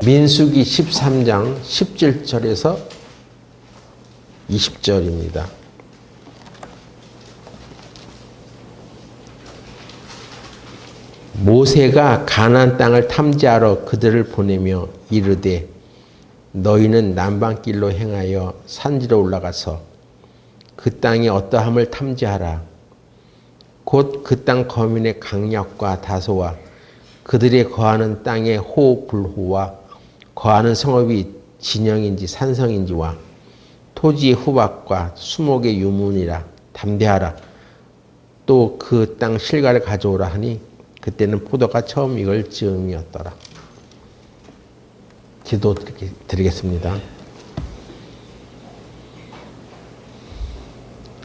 민수기 13장 17절에서 20절입니다. 모세가 가나안 땅을 탐지하러 그들을 보내며 이르되 너희는 남방길로 행하여 산지로 올라가서 그 땅이 어떠함을 탐지하라. 곧 그 땅 거민의 강력과 다소와 그들이 거하는 땅의 호불호와 거하는 성읍이 진영인지 산성인지와 토지의 후박과 수목의 유문이라 담대하라. 또 그 땅 실과를 가져오라 하니 그때는 포도가 처음 익을 즈음이었더라. 기도 드리겠습니다.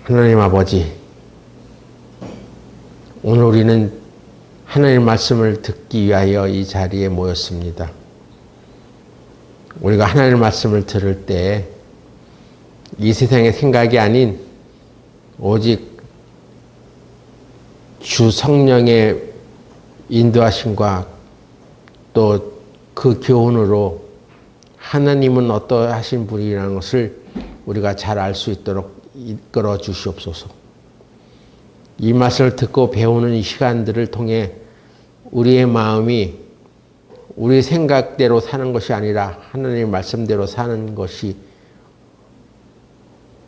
하나님 아버지, 오늘 우리는 하나님의 말씀을 듣기 위하여 이 자리에 모였습니다. 우리가 하나님의 말씀을 들을 때 이 세상의 생각이 아닌 오직 주 성령의 인도하심과 또 그 교훈으로 하나님은 어떠하신 분이라는 것을 우리가 잘 알 수 있도록 이끌어 주시옵소서. 이 말씀을 듣고 배우는 이 시간들을 통해 우리의 마음이 우리 생각대로 사는 것이 아니라 하나님의 말씀대로 사는 것이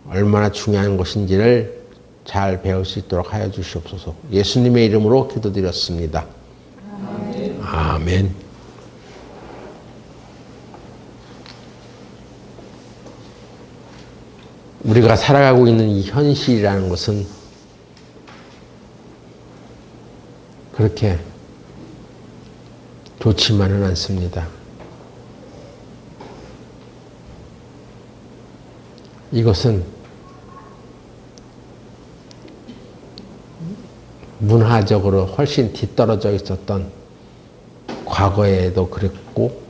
얼마나 중요한 것인지를 잘 배울 수 있도록 하여 주시옵소서. 예수님의 이름으로 기도드렸습니다. 아멘. 아멘. 우리가 살아가고 있는 이 현실이라는 것은 그렇게 좋지만은 않습니다. 이것은 문화적으로 훨씬 뒤떨어져 있었던 과거에도 그랬고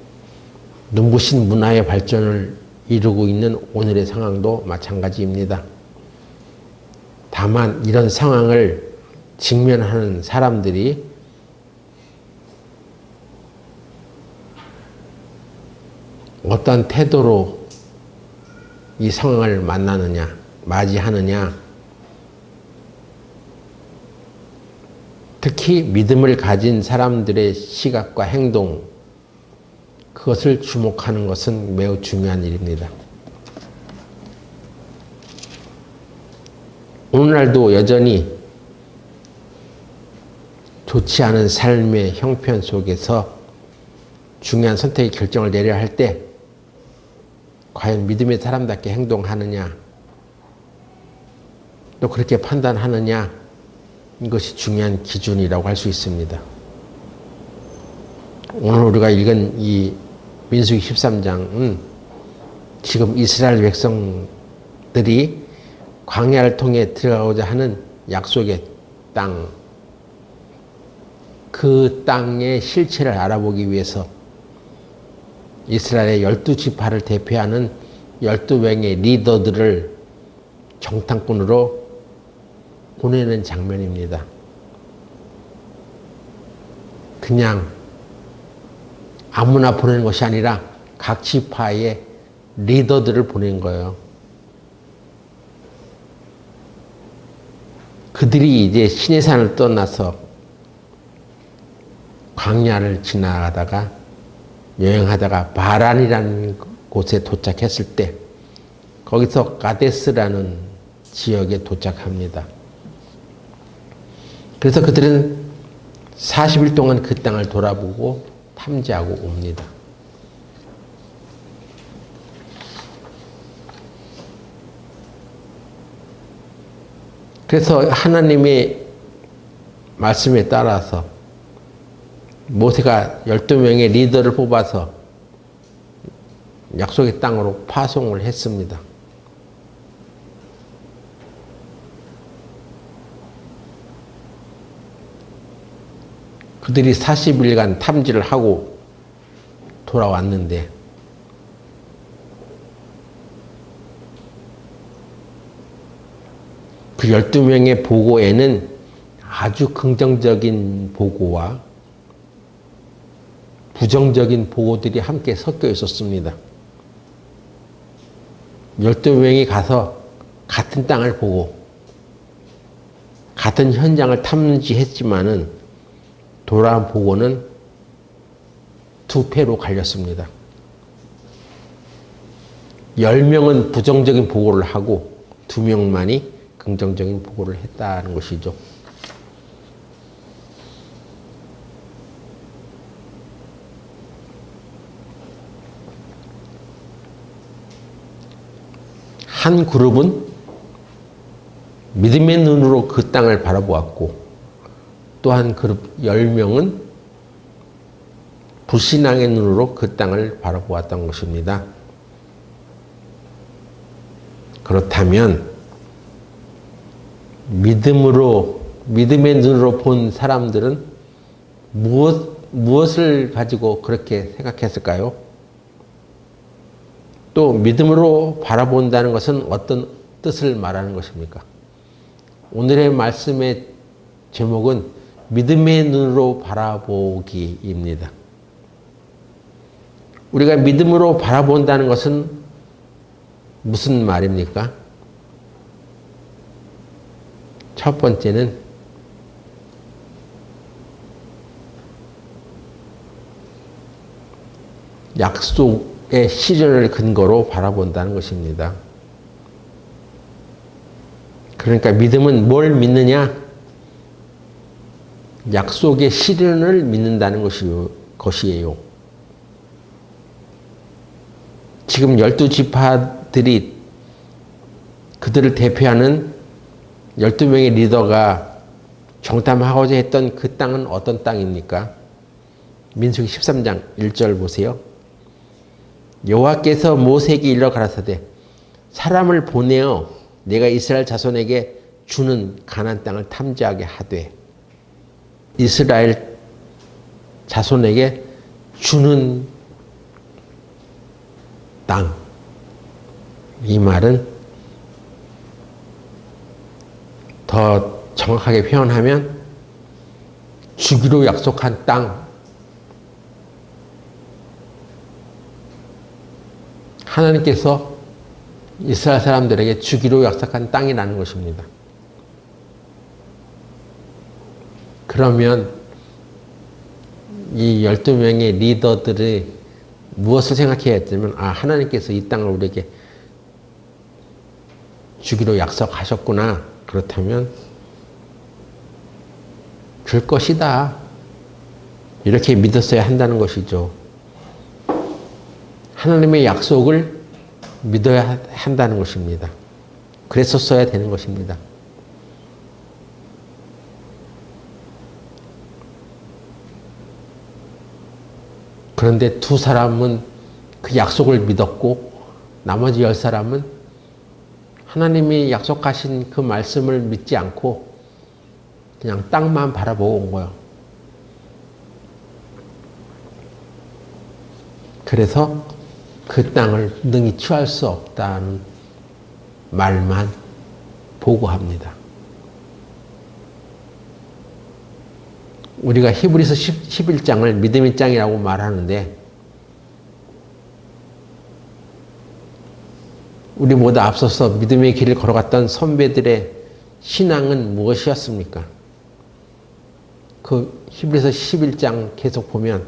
눈부신 문화의 발전을 이루고 있는 오늘의 상황도 마찬가지입니다. 다만 이런 상황을 직면하는 사람들이 어떤 태도로 이 상황을 만나느냐, 맞이하느냐, 특히 믿음을 가진 사람들의 시각과 행동, 그것을 주목하는 것은 매우 중요한 일입니다. 오늘날도 여전히 좋지 않은 삶의 형편 속에서 중요한 선택의 결정을 내려야 할 때 과연 믿음의 사람답게 행동하느냐, 또 그렇게 판단하느냐, 이것이 중요한 기준이라고 할 수 있습니다. 오늘 우리가 읽은 이 민수기 13장은 지금 이스라엘 백성들이 광야를 통해 들어가고자 하는 약속의 땅, 그 땅의 실체를 알아보기 위해서 이스라엘의 12지파를 대표하는 12명의 리더들을 정탐꾼으로 보내는 장면입니다. 그냥 아무나 보내는 것이 아니라 각 지파의 리더들을 보낸 거예요. 그들이 이제 시내산을 떠나서 광야를 지나가다가 여행하다가 바란이라는 곳에 도착했을 때 거기서 가데스라는 지역에 도착합니다. 그래서 그들은 40일 동안 그 땅을 돌아보고 탐지하고 옵니다. 그래서 하나님의 말씀에 따라서 모세가 12명의 리더를 뽑아서 약속의 땅으로 파송을 했습니다. 그들이 40일간 탐지를 하고 돌아왔는데 그 12명의 보고에는 아주 긍정적인 보고와 부정적인 보고들이 함께 섞여 있었습니다. 12명이 가서 같은 땅을 보고 같은 현장을 탐지했지만은 돌아온 보고는 두 패로 갈렸습니다. 10명은 부정적인 보고를 하고 2명만이 긍정적인 보고를 했다는 것이죠. 한 그룹은 믿음의 눈으로 그 땅을 바라보았고 또 한 그룹 10명은 불신앙의 눈으로 그 땅을 바라보았던 것입니다. 그렇다면 믿음의 눈으로 본 사람들은 무엇을 가지고 그렇게 생각했을까요? 또 믿음으로 바라본다는 것은 어떤 뜻을 말하는 것입니까? 오늘의 말씀의 제목은 믿음의 눈으로 바라보기입니다. 우리가 믿음으로 바라본다는 것은 무슨 말입니까? 첫 번째는 약속의 실현을 근거로 바라본다는 것입니다. 그러니까 믿음은 뭘 믿느냐? 약속의 실현을 믿는다는 것이에요. 지금 12지파들이 그들을 대표하는 12명의 리더가 정탐하고자 했던 그 땅은 어떤 땅입니까? 민수기 13장 1절 보세요. 여호와께서 모세에게 일러 가라사대 사람을 보내어 내가 이스라엘 자손에게 주는 가나안 땅을 탐지하게 하되 이스라엘 자손에게 주는 땅. 이 말은 더 정확하게 표현하면 주기로 약속한 땅. 하나님께서 이스라엘 사람들에게 주기로 약속한 땅이라는 것입니다. 그러면 이 12명의 리더들이 무엇을 생각해야 했냐면 하나님께서 이 땅을 우리에게 주기로 약속하셨구나. 그렇다면 줄 것이다. 이렇게 믿었어야 한다는 것이죠. 하나님의 약속을 믿어야 한다는 것입니다. 그랬었어야 되는 것입니다. 그런데 두 사람은 그 약속을 믿었고 나머지 10사람은 하나님이 약속하신 그 말씀을 믿지 않고 그냥 땅만 바라보고 온 거예요. 그래서 그 땅을 능히 취할 수 없다는 말만 보고합니다. 우리가 히브리서 11장을 믿음의 장이라고 말하는데 우리보다 앞서서 믿음의 길을 걸어갔던 선배들의 신앙은 무엇이었습니까? 그 히브리서 11장 계속 보면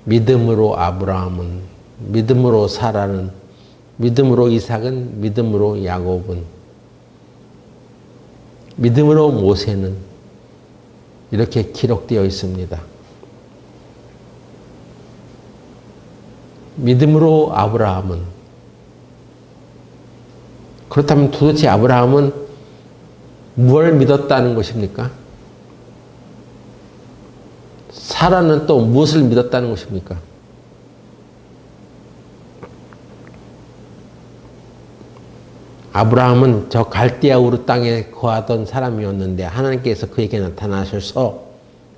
믿음으로 아브라함은, 믿음으로 사라는, 믿음으로 이삭은, 믿음으로 야곱은, 믿음으로 모세는 이렇게 기록되어 있습니다. 믿음으로 아브라함은, 그렇다면 도대체 아브라함은 무엇을 믿었다는 것입니까? 사라는 또 무엇을 믿었다는 것입니까? 아브라함은 저 갈대아 우르 땅에 거하던 사람이었는데 하나님께서 그에게 나타나셔서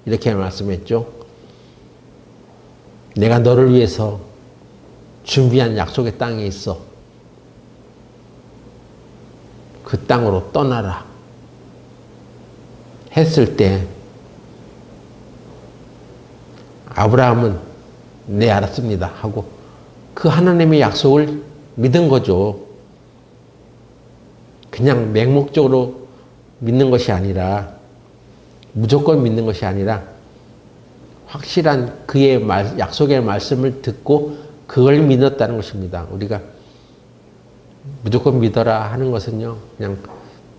이렇게 말씀했죠. 내가 너를 위해서 준비한 약속의 땅에 있어. 그 땅으로 떠나라. 했을 때 아브라함은 네, 알았습니다 하고 그 하나님의 약속을 믿은 거죠. 그냥 맹목적으로 믿는 것이 아니라, 무조건 믿는 것이 아니라 확실한 그의 약속의 말씀을 듣고 그걸 믿었다는 것입니다. 우리가 무조건 믿어라 하는 것은요, 그냥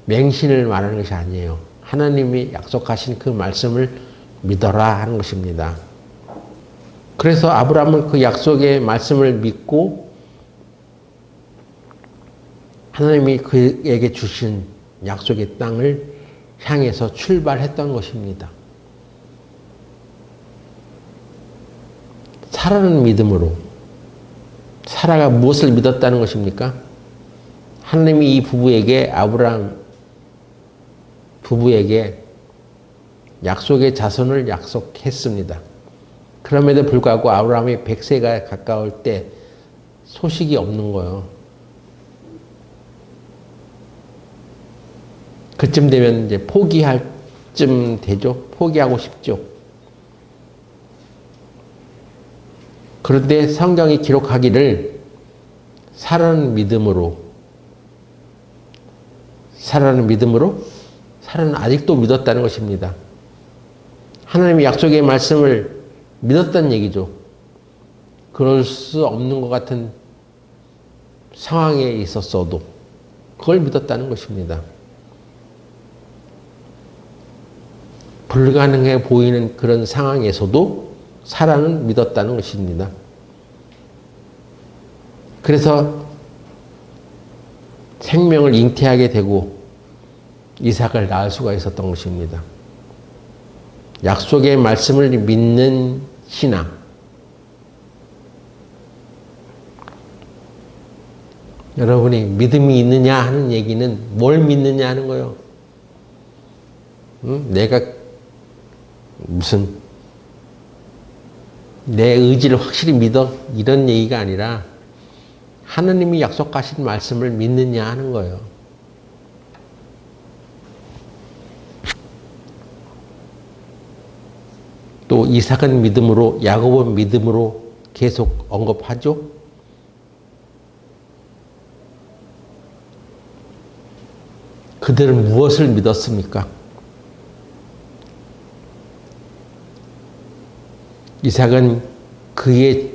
맹신을 말하는 것이 아니에요. 하나님이 약속하신 그 말씀을 믿어라 하는 것입니다. 그래서 아브라함은 그 약속의 말씀을 믿고 하나님이 그에게 주신 약속의 땅을 향해서 출발했던 것입니다. 사라는 믿음으로. 사라가 무엇을 믿었다는 것입니까? 하나님이 이 부부에게, 아브라함 부부에게 약속의 자손을 약속했습니다. 그럼에도 불구하고 아브라함이 100세가 가까울 때 소식이 없는 거예요. 그쯤 되면 이제 포기할 쯤 되죠. 포기하고 싶죠. 그런데 성경이 기록하기를 사라는 믿음으로, 사라는 아직도 믿었다는 것입니다. 하나님의 약속의 말씀을 믿었다는 얘기죠. 그럴 수 없는 것 같은 상황에 있었어도 그걸 믿었다는 것입니다. 불가능해 보이는 그런 상황에서도 사라는 믿었다는 것입니다. 그래서 생명을 잉태하게 되고 이삭을 낳을 수가 있었던 것입니다. 약속의 말씀을 믿는 신앙. 여러분이 믿음이 있느냐 하는 얘기는 뭘 믿느냐 하는 거예요. 내가 무슨 내 의지를 확실히 믿어 이런 얘기가 아니라 하나님이 약속하신 말씀을 믿느냐 하는 거예요. 또 이삭은 믿음으로, 야곱은 믿음으로 계속 언급하죠. 그들은 무엇을 믿었습니까? 이삭은 그의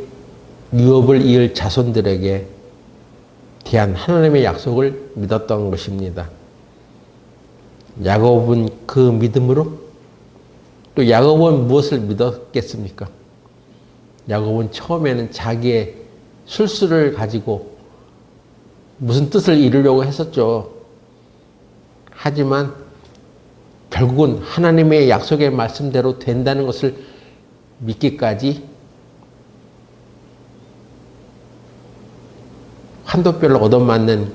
유업을 이을 자손들에게 대한 하나님의 약속을 믿었던 것입니다. 야곱은 그 믿음으로, 또 야곱은 무엇을 믿었겠습니까? 야곱은 처음에는 자기의 술수를 가지고 무슨 뜻을 이루려고 했었죠. 하지만 결국은 하나님의 약속의 말씀대로 된다는 것을 믿기까지 환도뼈를 얻어맞는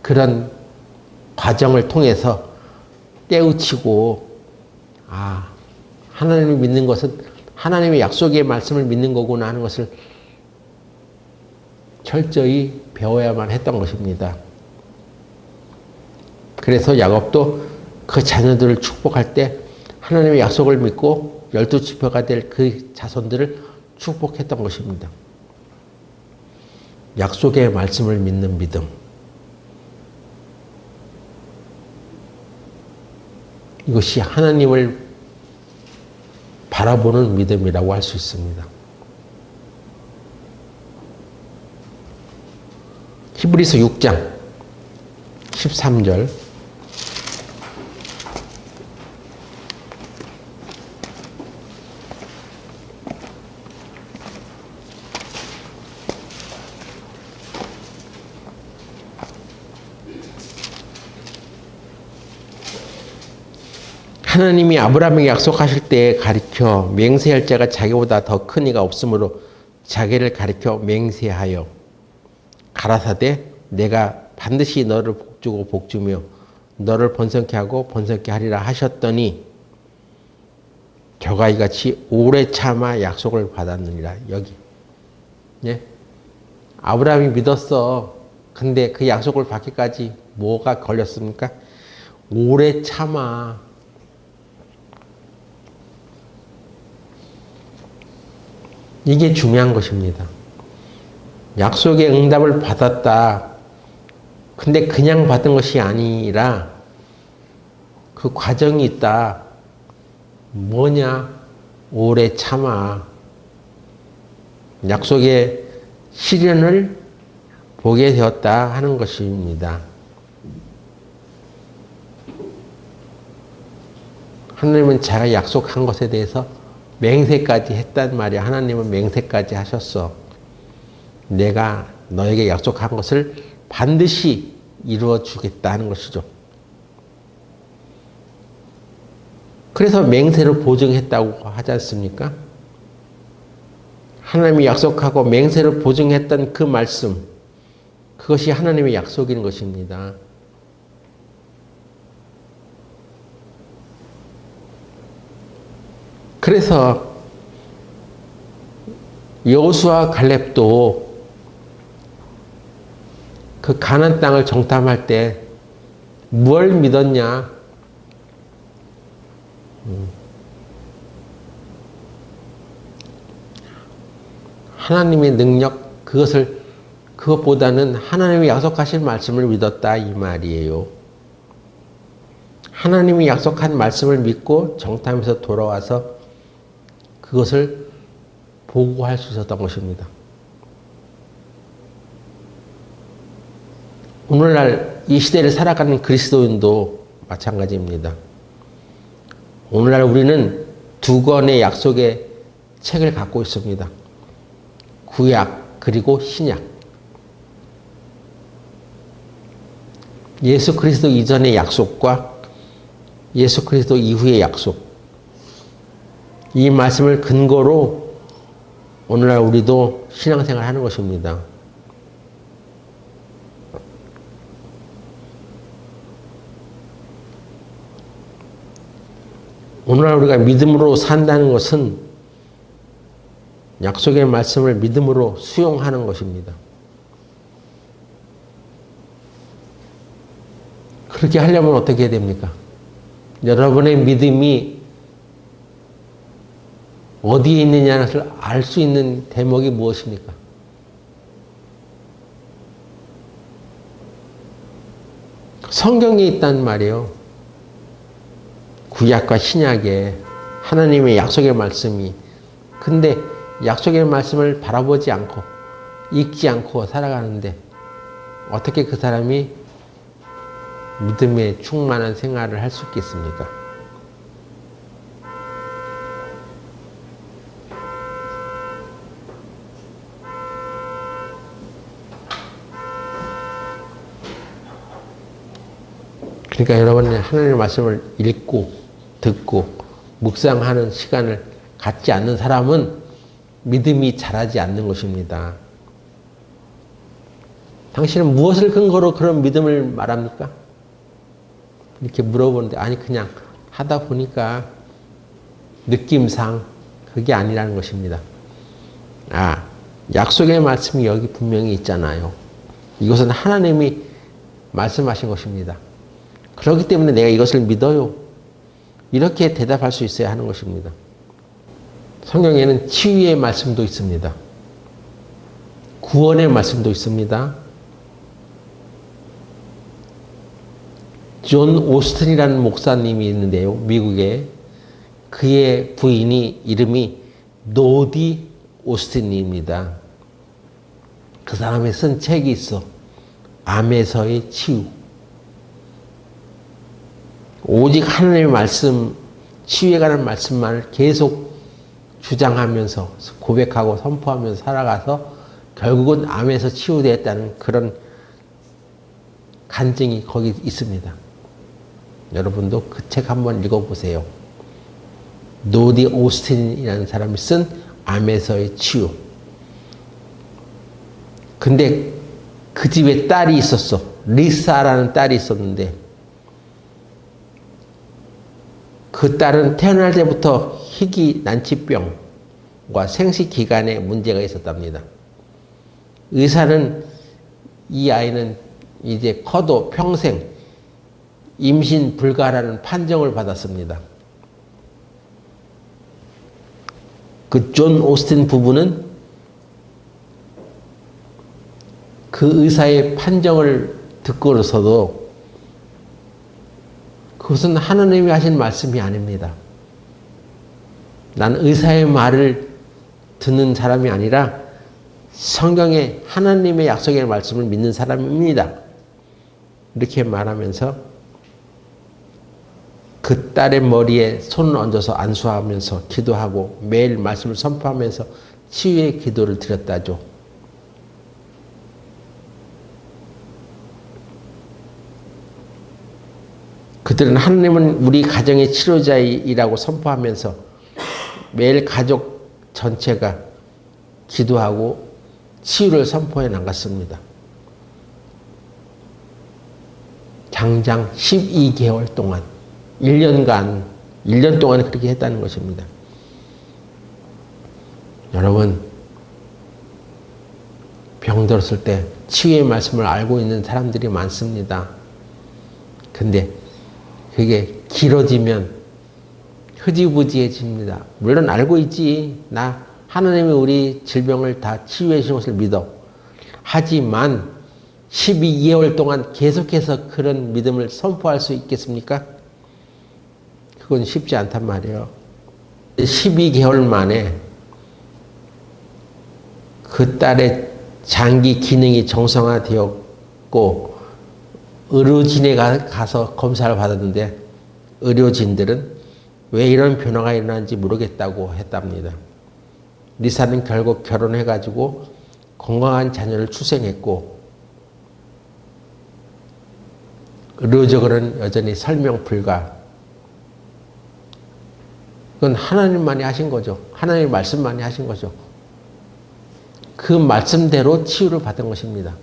그런 과정을 통해서 깨우치고, 하나님을 믿는 것은 하나님의 약속의 말씀을 믿는 거구나 하는 것을 철저히 배워야만 했던 것입니다. 그래서 야곱도 그 자녀들을 축복할 때 하나님의 약속을 믿고 12지파가 될 그 자손들을 축복했던 것입니다. 약속의 말씀을 믿는 믿음. 이것이 하나님을 바라보는 믿음이라고 할 수 있습니다. 히브리서 6장 13절. 하나님이 아브라함에게 약속하실 때에 가리켜 맹세할 자가 자기보다 더 큰 이가 없으므로 자기를 가리켜 맹세하여 가라사대 내가 반드시 너를 복주고 복주며 너를 번성케 하고 번성케 하리라 하셨더니 저가 이같이 오래 참아 약속을 받았느니라. 여기. 예? 아브라함이 믿었어. 근데 그 약속을 받기까지 뭐가 걸렸습니까? 오래 참아. 이게 중요한 것입니다. 약속의 응답을 받았다. 근데 그냥 받은 것이 아니라 그 과정이 있다. 뭐냐? 오래 참아. 약속의 실현을 보게 되었다 하는 것입니다. 하나님은 자가 약속한 것에 대해서 맹세까지 했단 말이야. 하나님은 맹세까지 하셨어. 내가 너에게 약속한 것을 반드시 이루어 주겠다 하는 것이죠. 그래서 맹세로 보증했다고 하지 않습니까? 하나님이 약속하고 맹세로 보증했던 그 말씀, 그것이 하나님의 약속인 것입니다. 그래서 여호수아 갈렙도 그 가나안 땅을 정탐할 때 뭘 믿었냐? 하나님의 능력, 그것보다는 하나님이 약속하신 말씀을 믿었다 이 말이에요. 하나님이 약속한 말씀을 믿고 정탐에서 돌아와서 그것을 보고할 수 있었던 것입니다. 오늘날 이 시대를 살아가는 그리스도인도 마찬가지입니다. 오늘날 우리는 두 권의 약속의 책을 갖고 있습니다. 구약 그리고 신약. 예수 그리스도 이전의 약속과 예수 그리스도 이후의 약속. 이 말씀을 근거로 오늘날 우리도 신앙생활을 하는 것입니다. 오늘날 우리가 믿음으로 산다는 것은 약속의 말씀을 믿음으로 수용하는 것입니다. 그렇게 하려면 어떻게 해야 됩니까? 여러분의 믿음이 어디에 있느냐를 알 수 있는 대목이 무엇입니까? 성경에 있단 말이에요. 구약과 신약에 하나님의 약속의 말씀이. 근데 약속의 말씀을 바라보지 않고 읽지 않고 살아가는데 어떻게 그 사람이 믿음에 충만한 생활을 할 수 있겠습니까? 그러니까 여러분이 하나님의 말씀을 읽고 듣고 묵상하는 시간을 갖지 않는 사람은 믿음이 자라지 않는 것입니다. 당신은 무엇을 근거로 그런 믿음을 말합니까? 이렇게 물어보는데 아니 그냥 하다 보니까 느낌상 그게 아니라는 것입니다. 아, 약속의 말씀이 여기 분명히 있잖아요. 이것은 하나님이 말씀하신 것입니다. 그렇기 때문에 내가 이것을 믿어요. 이렇게 대답할 수 있어야 하는 것입니다. 성경에는 치유의 말씀도 있습니다. 구원의 말씀도 있습니다. 존 오스틴이라는 목사님이 있는데요. 미국에. 그의 부인이 이름이 노디 오스틴입니다. 그 사람이 쓴 책이 있어. 암에서의 치유. 오직 하나님의 말씀, 치유에 관한 말씀만을 계속 주장하면서 고백하고 선포하면서 살아가서 결국은 암에서 치유되었다는 그런 간증이 거기 있습니다. 여러분도 그 책 한번 읽어보세요. 노디 오스틴이라는 사람이 쓴 암에서의 치유. 근데 그 집에 딸이 있었어. 리사라는 딸이 있었는데 그 딸은 태어날 때부터 희귀 난치병과 생식기관에 문제가 있었답니다. 의사는 이 아이는 이제 커도 평생 임신 불가라는 판정을 받았습니다. 그 존 오스틴 부부는 그 의사의 판정을 듣고서도 그것은 하나님이 하신 말씀이 아닙니다. 나는 의사의 말을 듣는 사람이 아니라 성경의 하나님의 약속의 말씀을 믿는 사람입니다. 이렇게 말하면서 그 딸의 머리에 손을 얹어서 안수하면서 기도하고 매일 말씀을 선포하면서 치유의 기도를 드렸다죠. 그들은 하나님은 우리 가정의 치료자이라고 선포하면서 매일 가족 전체가 기도하고 치유를 선포해 나갔습니다. 장장 12개월 동안 1년 동안 그렇게 했다는 것입니다. 여러분, 병들었을 때 치유의 말씀을 알고 있는 사람들이 많습니다. 근데 그게 길어지면 흐지부지해집니다. 물론 알고 있지. 나 하나님이 우리 질병을 다 치유해 주신 것을 믿어. 하지만 12개월 동안 계속해서 그런 믿음을 선포할 수 있겠습니까? 그건 쉽지 않단 말이에요. 12개월 만에 그 딸의 장기 기능이 정상화되었고 의료진에 가서 검사를 받았는데 의료진들은 왜 이런 변화가 일어나는지 모르겠다고 했답니다. 리사는 결국 결혼해가지고 건강한 자녀를 출생했고 의료적으로는 여전히 설명 불가. 그건 하나님만이 하신 거죠. 하나님의 말씀만이 하신 거죠. 그 말씀대로 치유를 받은 것입니다.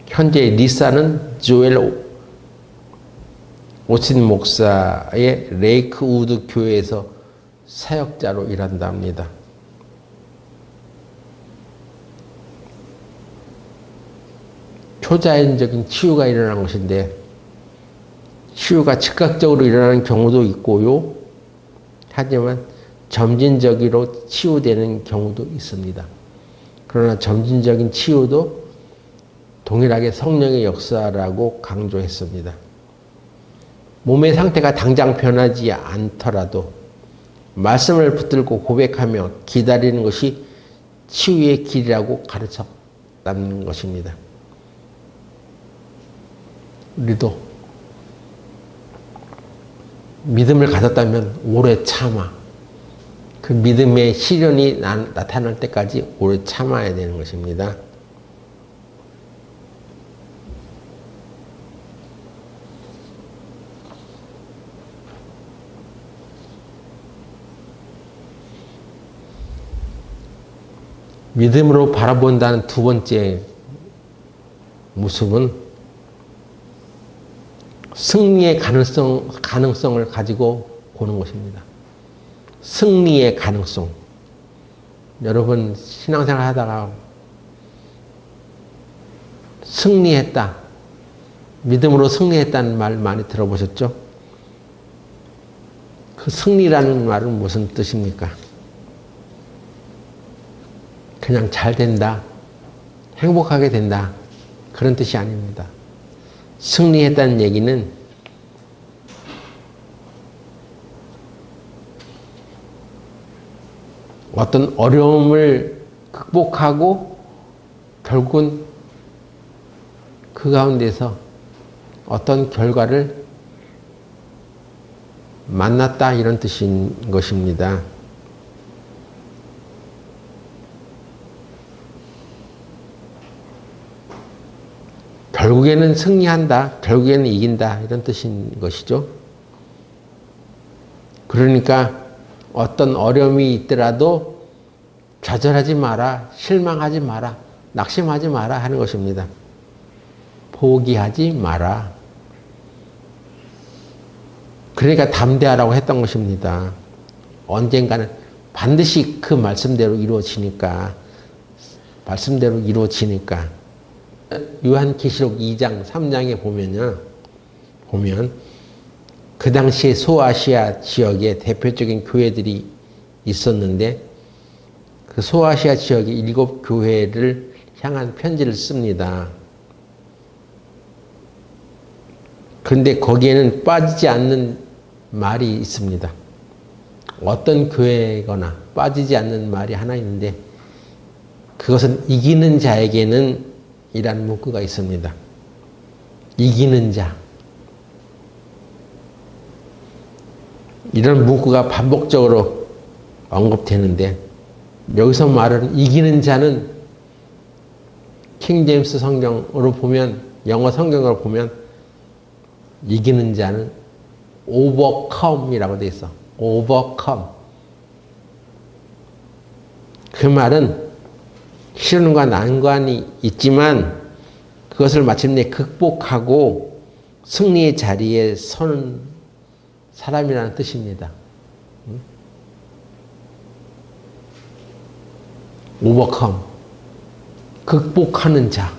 현재 리사는 조엘 오스틴 목사의 레이크우드 교회에서 사역자로 일한답니다. 초자연적인 치유가 일어난 것인데 치유가 즉각적으로 일어나는 경우도 있고요. 하지만 점진적으로 치유되는 경우도 있습니다. 그러나 점진적인 치유도 동일하게 성령의 역사라고 강조했습니다. 몸의 상태가 당장 변하지 않더라도 말씀을 붙들고 고백하며 기다리는 것이 치유의 길이라고 가르쳤다는 것입니다. 우리도 믿음을 가졌다면 오래 참아. 그 믿음의 시련이 나타날 때까지 오래 참아야 되는 것입니다. 믿음으로 바라본다는 두 번째 모습은 승리의 가능성을 가지고 보는 것입니다. 승리의 가능성. 여러분 신앙생활 하다가 승리했다. 믿음으로 승리했다는 말 많이 들어보셨죠? 그 승리라는 말은 무슨 뜻입니까? 그냥 잘 된다. 행복하게 된다. 그런 뜻이 아닙니다. 승리했다는 얘기는 어떤 어려움을 극복하고 결국은 그 가운데서 어떤 결과를 만났다 이런 뜻인 것입니다. 결국에는 승리한다, 결국에는 이긴다 이런 뜻인 것이죠. 그러니까 어떤 어려움이 있더라도 좌절하지 마라, 실망하지 마라, 낙심하지 마라 하는 것입니다. 포기하지 마라. 그러니까 담대하라고 했던 것입니다. 언젠가는 반드시 그 말씀대로 이루어지니까, 말씀대로 이루어지니까. 요한계시록 2장, 3장에 보면 그 당시에 소아시아 지역에 대표적인 교회들이 있었는데 그 소아시아 지역의 7교회를 향한 편지를 씁니다. 그런데 거기에는 빠지지 않는 말이 있습니다. 어떤 교회거나 빠지지 않는 말이 하나 있는데 그것은 이기는 자에게는 이란 문구가 있습니다. 이기는 자. 이런 문구가 반복적으로 언급되는데 여기서 말하는 이기는 자는 킹 제임스 성경으로 보면 영어 성경으로 보면 이기는 자는 overcome이라고 돼 있어. overcome. 그 말은 시련과 난관이 있지만 그것을 마침내 극복하고 승리의 자리에 서는 사람이라는 뜻입니다. overcome. 극복하는 자.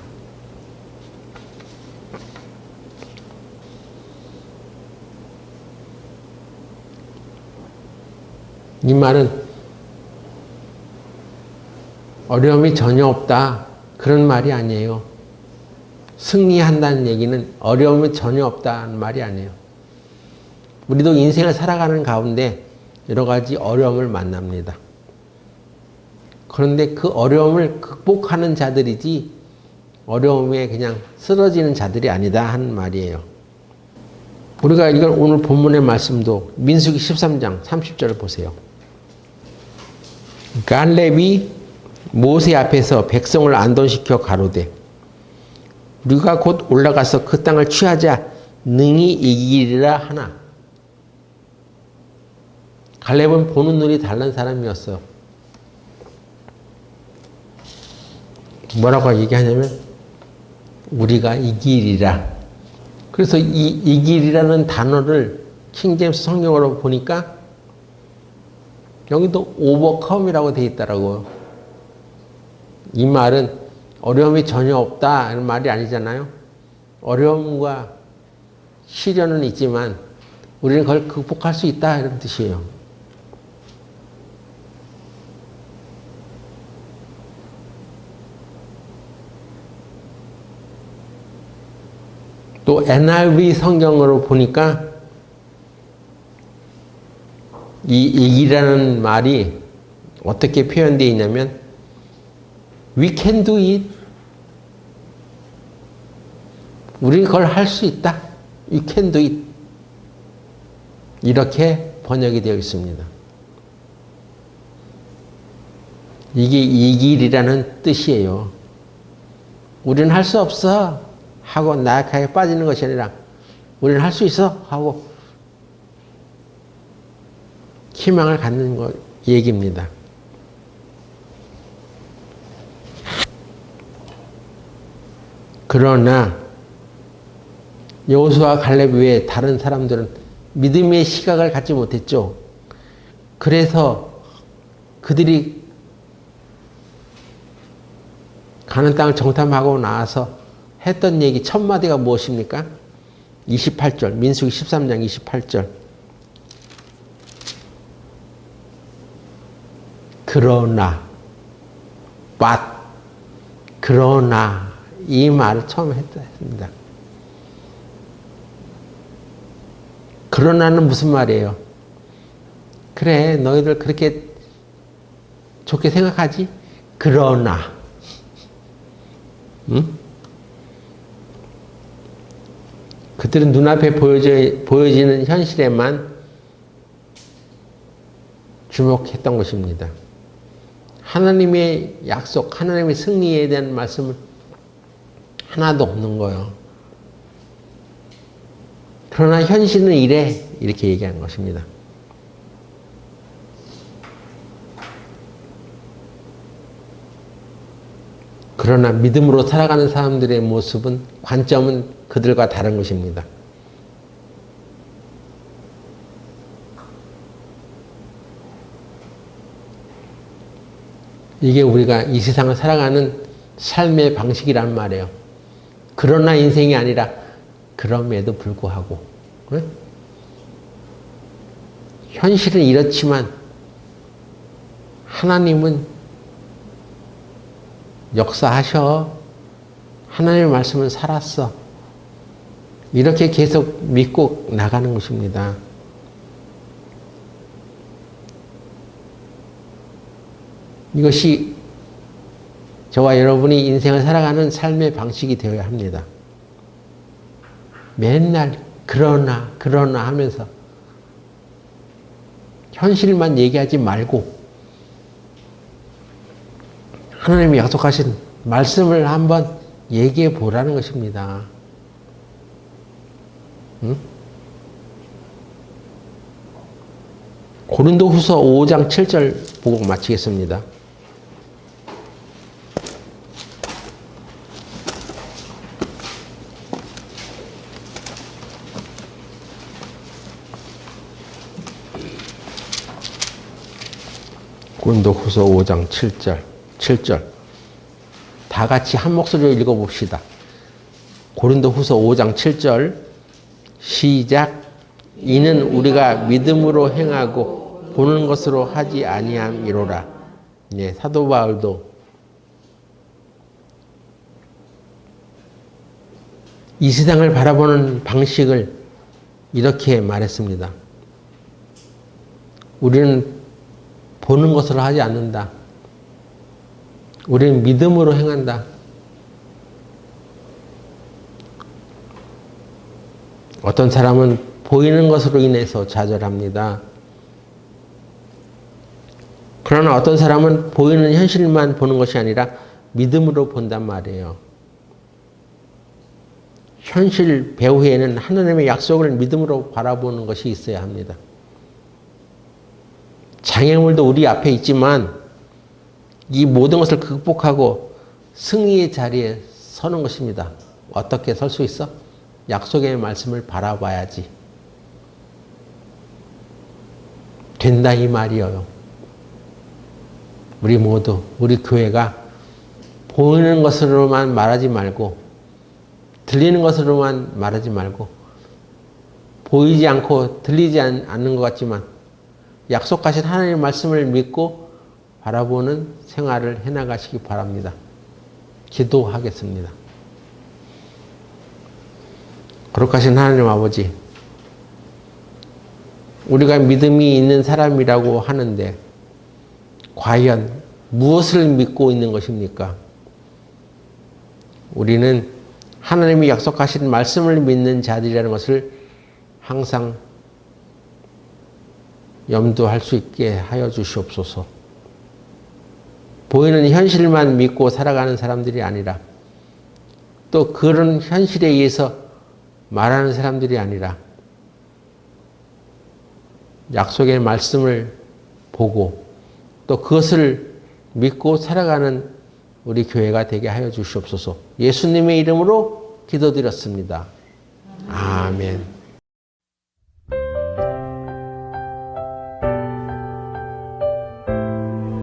이 말은 어려움이 전혀 없다. 그런 말이 아니에요. 승리한다는 얘기는 어려움이 전혀 없다는 말이 아니에요. 우리도 인생을 살아가는 가운데 여러 가지 어려움을 만납니다. 그런데 그 어려움을 극복하는 자들이지 어려움에 그냥 쓰러지는 자들이 아니다 하는 말이에요. 우리가 이걸 오늘 본문의 말씀도 민수기 13장 30절을 보세요. 갈렙이 모세 앞에서 백성을 안돈시켜 가로되 우리가 곧 올라가서 그 땅을 취하자 능히 이기리라 하나. 갈렙은 보는 눈이 다른 사람이었어요. 뭐라고 얘기하냐면 우리가 이기리라. 그래서 이 이기리라는 단어를 킹제임스 성경으로 보니까 여기도 overcome이라고 되어 있더라고요. 이 말은 어려움이 전혀 없다 이런 말이 아니잖아요. 어려움과 시련은 있지만 우리는 그걸 극복할 수 있다 이런 뜻이에요. 또 NIV 성경으로 보니까 이 이기라는 말이 어떻게 표현되어 있냐면 We can do it. 우리는 그걸 할 수 있다. You can do it. 이렇게 번역이 되어 있습니다. 이게 이길이라는 뜻이에요. 우리는 할 수 없어 하고 나약하게 빠지는 것이 아니라 우리는 할 수 있어 하고 희망을 갖는 것 얘기입니다. 그러나 여호수아 갈렙 외에 다른 사람들은 믿음의 시각을 갖지 못했죠. 그래서 그들이 가나안 땅을 정탐하고 나와서 했던 얘기 첫 마디가 무엇입니까? 28절 민수기 13장 28절 그러나 but 그러나 이 말을 처음 했습니다. 그러나는 무슨 말이에요? 그래 너희들 그렇게 좋게 생각하지? 그러나 응? 그들은 눈앞에 보여지는 현실에만 주목했던 것입니다. 하나님의 약속, 하나님의 승리에 대한 말씀은 하나도 없는 거예요. 그러나 현실은 이래 이렇게 얘기한 것입니다. 그러나 믿음으로 살아가는 사람들의 모습은 관점은 그들과 다른 것입니다. 이게 우리가 이 세상을 살아가는 삶의 방식이란 말이에요. 그러나 인생이 아니라 그럼에도 불구하고 현실은 이렇지만 하나님은 역사하셔. 하나님의 말씀은 살았어. 이렇게 계속 믿고 나가는 것입니다. 이것이 저와 여러분이 인생을 살아가는 삶의 방식이 되어야 합니다. 맨날 그러나 하면서 현실만 얘기하지 말고 하나님이 약속하신 말씀을 한번 얘기해 보라는 것입니다. 응? 고린도후서 5장 7절 보고 마치겠습니다. 고린도후서 5장 7절 다 같이 한 목소리로 읽어봅시다. 고린도후서 5장 7절 시작. 이는 우리가 믿음으로 행하고 보는 것으로 하지 아니함이로라. 예, 사도 바울도 이 세상을 바라보는 방식을 이렇게 말했습니다. 우리는 보는 것으로 하지 않는다. 우리는 믿음으로 행한다. 어떤 사람은 보이는 것으로 인해서 좌절합니다. 그러나 어떤 사람은 보이는 현실만 보는 것이 아니라 믿음으로 본단 말이에요. 현실 배후에는 하나님의 약속을 믿음으로 바라보는 것이 있어야 합니다. 장애물도 우리 앞에 있지만 이 모든 것을 극복하고 승리의 자리에 서는 것입니다. 어떻게 설 수 있어? 약속의 말씀을 바라봐야지. 된다 이 말이에요. 우리 모두 우리 교회가 보이는 것으로만 말하지 말고 들리는 것으로만 말하지 말고 보이지 않고 들리지 않는 것 같지만 약속하신 하나님의 말씀을 믿고 바라보는 생활을 해나가시기 바랍니다. 기도하겠습니다. 거룩하신 하나님 아버지, 우리가 믿음이 있는 사람이라고 하는데 과연 무엇을 믿고 있는 것입니까? 우리는 하나님이 약속하신 말씀을 믿는 자들이라는 것을 항상 염두할 수 있게 하여 주시옵소서. 보이는 현실만 믿고 살아가는 사람들이 아니라 또 그런 현실에 의해서 말하는 사람들이 아니라 약속의 말씀을 보고 또 그것을 믿고 살아가는 우리 교회가 되게 하여 주시옵소서. 예수님의 이름으로 기도드렸습니다. 아멘.